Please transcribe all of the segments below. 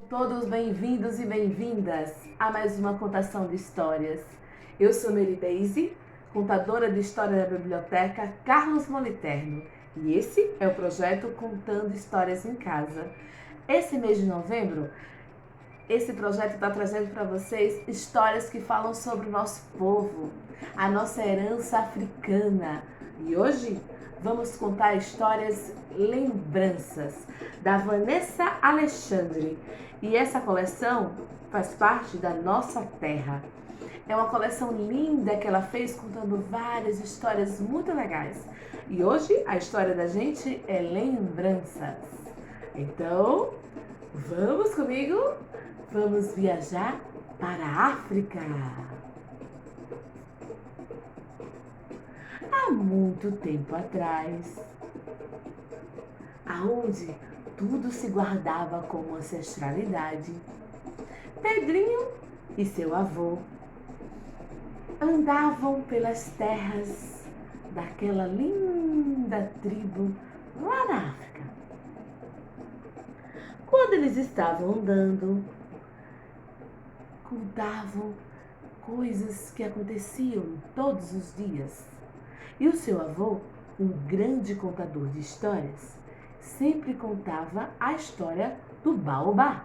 Todos bem-vindos e bem-vindas a mais uma contação de histórias. Eu sou Mary Daisy, contadora de história da Biblioteca Carlos Moliterno, e esse é o projeto Contando Histórias em Casa. Esse mês de novembro, esse projeto está trazendo para vocês histórias que falam sobre o nosso povo, a nossa herança africana. E hoje vamos contar histórias lembranças da Vanessa Alexandre. E essa coleção faz parte da Nossa Terra. É uma coleção linda que ela fez contando várias histórias muito legais. E hoje a história da gente é lembranças. Então, vamos comigo? Vamos viajar para a África. Há muito tempo atrás, aonde tudo se guardava como ancestralidade, Pedrinho e seu avô andavam pelas terras daquela linda tribo lá na África. Quando eles estavam andando, contavam coisas que aconteciam todos os dias. E o seu avô, um grande contador de histórias, sempre contava a história do baobá,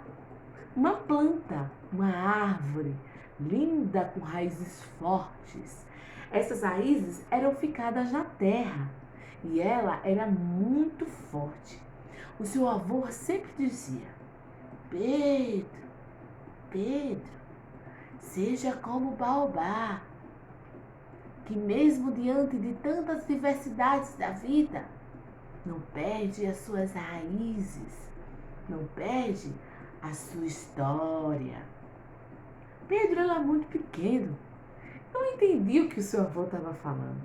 uma planta, uma árvore linda com raízes fortes. Essas raízes eram ficadas na terra e ela era muito forte. O seu avô sempre dizia: Pedro, Pedro, seja como o baobá, que mesmo diante de tantas diversidades da vida, não perde as suas raízes, não perde a sua história. Pedro era muito pequeno, não entendia o que o seu avô estava falando,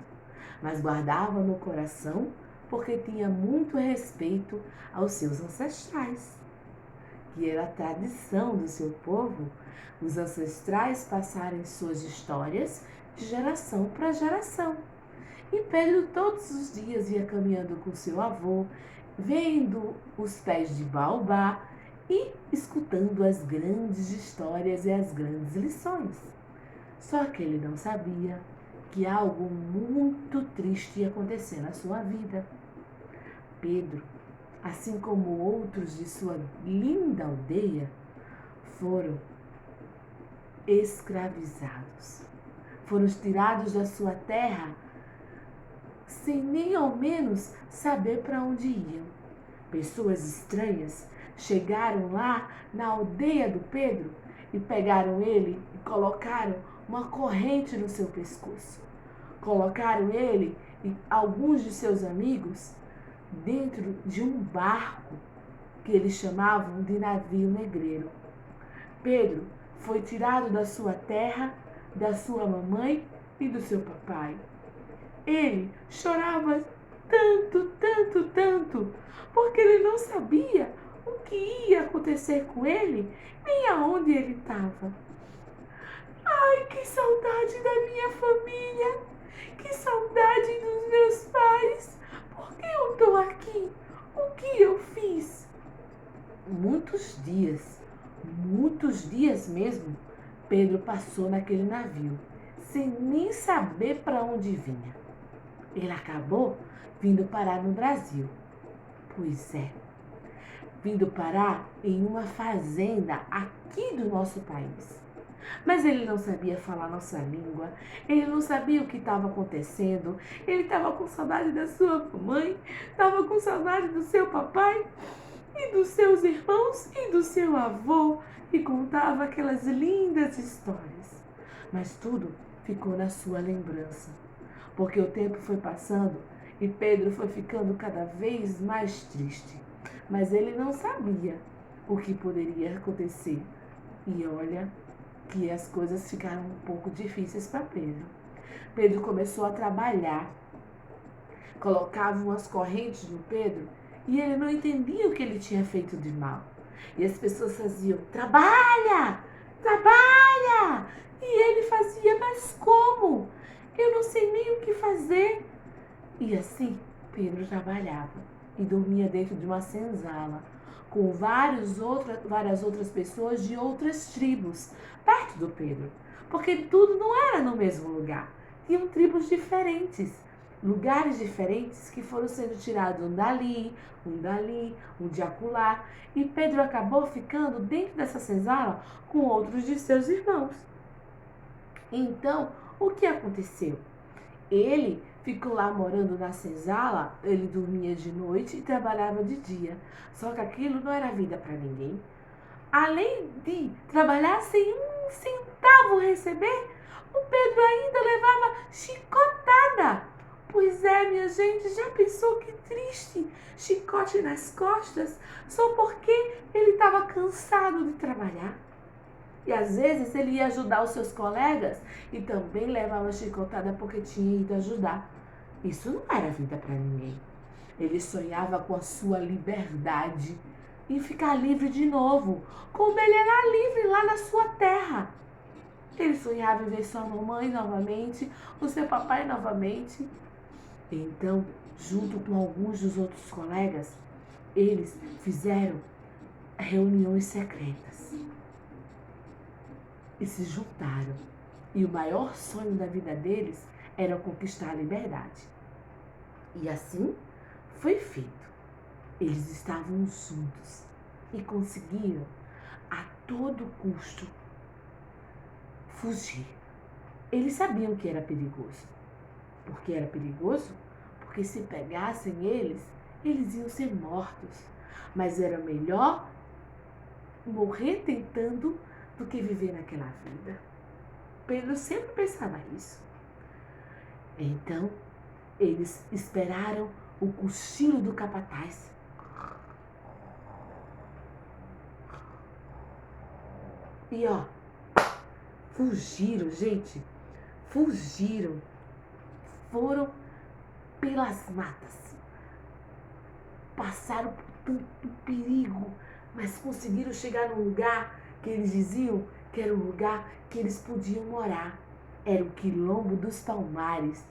mas guardava no coração porque tinha muito respeito aos seus ancestrais, que era a tradição do seu povo, os ancestrais passarem suas histórias de geração para geração. E Pedro todos os dias ia caminhando com seu avô, vendo os pés de baobá e escutando as grandes histórias e as grandes lições. Só que ele não sabia que algo muito triste ia acontecer na sua vida. Pedro, assim como outros de sua linda aldeia, foram escravizados. Foram tirados da sua terra sem nem ao menos saber para onde iam. Pessoas estranhas chegaram lá na aldeia do Pedro e pegaram ele e colocaram uma corrente no seu pescoço. Colocaram ele e alguns de seus amigos dentro de um barco que eles chamavam de navio negreiro. Pedro foi tirado da sua terra, da sua mamãe e do seu papai. Ele chorava tanto, tanto, tanto, porque ele não sabia o que ia acontecer com ele, nem aonde ele estava. Ai, que saudade da minha família, que saudade dos meus pais. Por que eu estou aqui? O que eu fiz? Muitos dias mesmo, Pedro passou naquele navio, sem nem saber para onde vinha. Ele acabou vindo parar no Brasil. Pois é, vindo parar em uma fazenda aqui do nosso país. Mas ele não sabia falar nossa língua, ele não sabia o que estava acontecendo, ele estava com saudade da sua mãe, estava com saudade do seu papai e dos seus irmãos e do seu avô, que contava aquelas lindas histórias. Mas tudo ficou na sua lembrança, porque o tempo foi passando e Pedro foi ficando cada vez mais triste. Mas ele não sabia o que poderia acontecer. E olha que as coisas ficaram um pouco difíceis para Pedro. Pedro começou a trabalhar, colocava umas correntes no Pedro e ele não entendia o que ele tinha feito de mal. E as pessoas faziam: trabalha, trabalha! E ele fazia: mas como? Eu não sei nem o que fazer. E assim Pedro trabalhava e dormia dentro de uma senzala, com várias outras pessoas de outras tribos perto do Pedro, porque tudo não era no mesmo lugar. Tinham tribos diferentes, lugares diferentes que foram sendo tirados um dali, um de acolá, e Pedro acabou ficando dentro dessa senzala com outros de seus irmãos. Então, o que aconteceu? Ele ficou lá morando na senzala, ele dormia de noite e trabalhava de dia. Só que aquilo não era vida para ninguém. Além de trabalhar sem um centavo receber, o Pedro ainda levava chicotada. Pois é, minha gente, já pensou que triste? Chicote nas costas, só porque ele estava cansado de trabalhar. E às vezes ele ia ajudar os seus colegas e também levava chicotada porque tinha ido ajudar. Isso não era vida para ninguém. Ele sonhava com a sua liberdade e ficar livre de novo, como ele era livre lá na sua terra. Ele sonhava em ver sua mamãe novamente, o seu papai novamente. Então, junto com alguns dos outros colegas, eles fizeram reuniões secretas e se juntaram. E o maior sonho da vida deles era conquistar a liberdade. E assim foi feito. Eles estavam juntos e conseguiram, a todo custo, fugir. Eles sabiam que era perigoso. Por que era perigoso? Porque se pegassem eles, eles iam ser mortos. Mas era melhor morrer tentando do que viver naquela vida. Pedro sempre pensava isso. Então, eles esperaram o cochilo do capataz. E fugiram, gente. Fugiram. Foram pelas matas. Passaram por tanto perigo, mas conseguiram chegar num lugar que eles diziam que era o lugar que eles podiam morar. Era o Quilombo dos Palmares,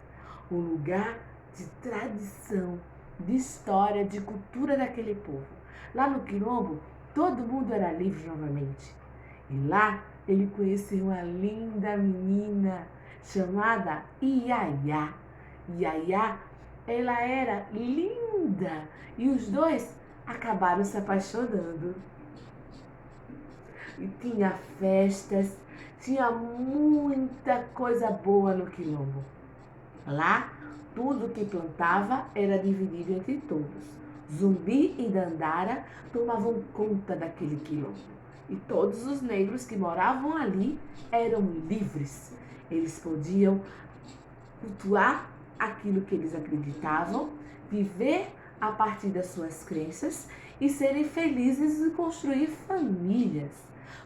um lugar de tradição, de história, de cultura daquele povo. Lá no Quilombo, todo mundo era livre novamente. E lá ele conheceu uma linda menina chamada Iaiá. Iaiá, ela era linda e os dois acabaram se apaixonando. E tinha festas, tinha muita coisa boa no Quilombo. Lá, tudo que plantava era dividido entre todos. Zumbi e Dandara tomavam conta daquele quilombo. E todos os negros que moravam ali eram livres. Eles podiam cultuar aquilo que eles acreditavam, viver a partir das suas crenças e serem felizes e construir famílias.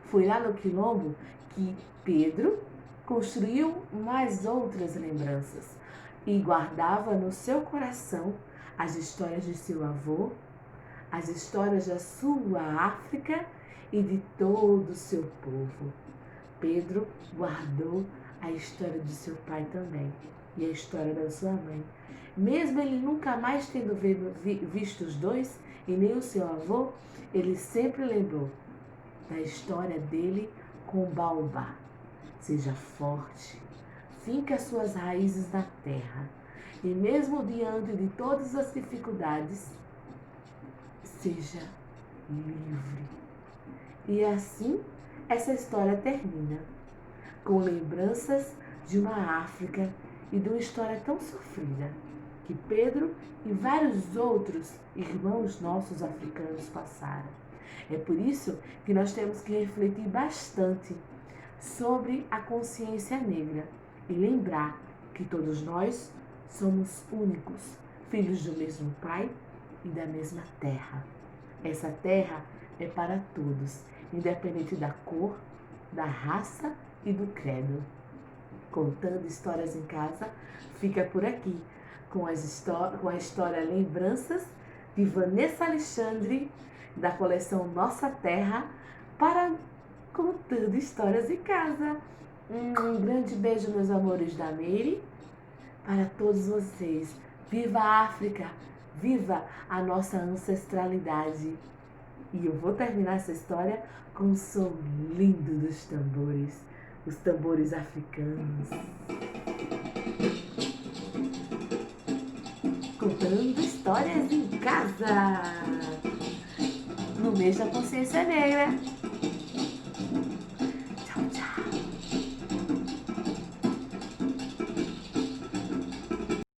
Foi lá no Quilombo que Pedro construiu mais outras lembranças e guardava no seu coração as histórias de seu avô, as histórias da sua África e de todo o seu povo. Pedro guardou a história de seu pai também e a história da sua mãe. Mesmo ele nunca mais tendo visto os dois e nem o seu avô, ele sempre lembrou da história dele com o baobá. Seja forte, finque as suas raízes na terra e mesmo diante de todas as dificuldades, seja livre. E assim, essa história termina com lembranças de uma África e de uma história tão sofrida que Pedro e vários outros irmãos nossos africanos passaram. É por isso que nós temos que refletir bastante sobre a consciência negra e lembrar que todos nós somos únicos, filhos do mesmo pai e da mesma terra. Essa terra é para todos, independente da cor, da raça e do credo. Contando histórias em casa, fica por aqui com a história Lembranças de Vanessa Alexandre, da coleção Nossa Terra, para Contando Histórias em Casa. Um grande beijo, meus amores da Meire, para todos vocês. Viva a África! Viva a nossa ancestralidade! E eu vou terminar essa história com o som lindo dos tambores, os tambores africanos. Contando histórias em casa, no mês da consciência negra.